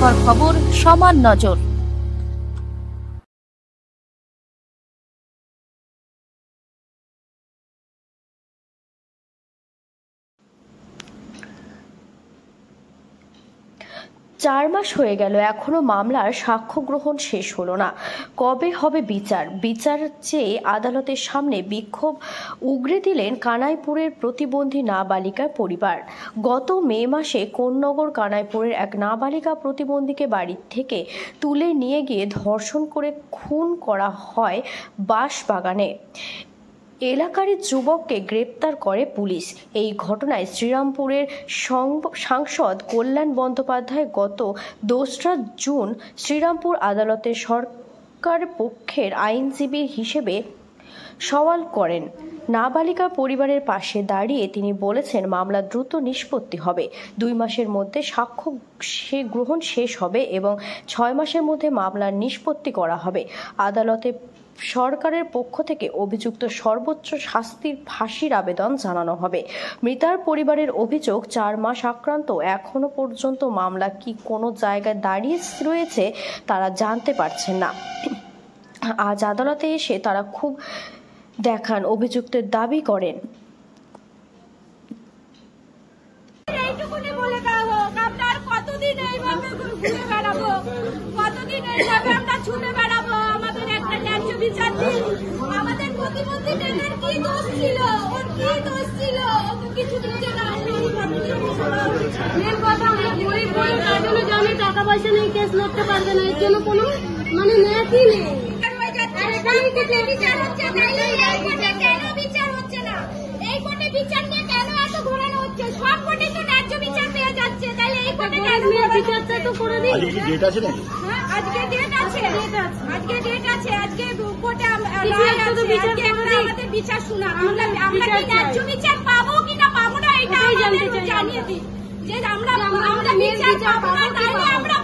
বিধানসভার খবর সমান নজর। চার মাস হয়ে গেল, এখনো মামলার সাক্ষ্য গ্রহণ শেষ হলো না। কবে হবে বিচার চেয়ে আদালতের সামনে বিক্ষোভ উগরে দিলেন কানাইপুরের প্রতিবন্ধী নাবালিকার পরিবার। গত মে মাসে কোন্নগর কানাইপুরের এক নাবালিকা প্রতিবন্ধীকে বাড়ি থেকে তুলে নিয়ে গিয়ে ধর্ষণ করে খুন করা হয় বাঁশবাগানে। এলাকার যুবককে গ্রেপ্তার করে পুলিশ। এই ঘটনায় শ্রীরামপুরের সাংসদ কল্যাণ বন্দ্যোপাধ্যায় গত 2রা জুন শ্রীরামপুর আদালতে সরকার পক্ষের আইনজীবী হিসেবে সওয়াল করেন। নাবালিকার পরিবারের পাশে দাঁড়িয়ে তিনি বলেছেন, মামলা দ্রুত নিষ্পত্তি হবে, 2 মাসের মধ্যে সাক্ষ্য গ্রহণ শেষ হবে এবং 6 মাসের মধ্যে মামলার নিষ্পত্তি করা হবে। আদালতে সরকারের পক্ষ থেকে অভিযুক্ত সর্বোচ্চ শাস্তির ফাঁসির আবেদন জানানো হবে। মৃতার পরিবারের অভিযোগ, 4 মাস আক্রান্ত, এখনো পর্যন্ত মামলা কি কোনো জায়গায় দাঁড়িয়ে রয়েছে তারা জানতে পারছেন না। আজ আদালতে এসে তারা খুব দেখান অভিযুক্তের দাবি করেন। কতদিন এইভাবে ঘুরে বেড়াবো, কতদিন এইভাবে আমরা ছুটে বেড়াবো? আমাদের একটা ন্যায্য বিচার দিন। আমাদের প্রতিবন্ধী মেয়েদের কি দোষ ছিল? ওর কি দোষ ছিল? ও কিছু দিচ্ছে না। মেন কথা, আমরা গরিব বলে তার জন্য যে আমি টাকা পয়সা নেই, কেস লড়তে পারবে না, এর জন্য কোনো মানে ন্যায়ই নেই। বিচার হচ্ছে না, এই কোর্টে কেন বিচার হচ্ছে না? এই কোর্টে বিচার নিয়ে কেন এত ঘোরানো হচ্ছে? সব কোর্টে তো ন্যায্য বিচার পেয়ে যাচ্ছে, তাহলে এই কোর্টে কেন বিচারটা তো করে দিন। আজকে ডেট আছে নাকি? হ্যাঁ, আজকে ডেট আছে, আজকে ডেট আছে, আজকে কোর্টে আমাদের বিচার শোনা। আমরা কি ন্যায্য বিচার পাবো কিনা পাবো না, এটা জানিয়ে দিই যে আমরা বিচার পাবো না, তাহলে আমরা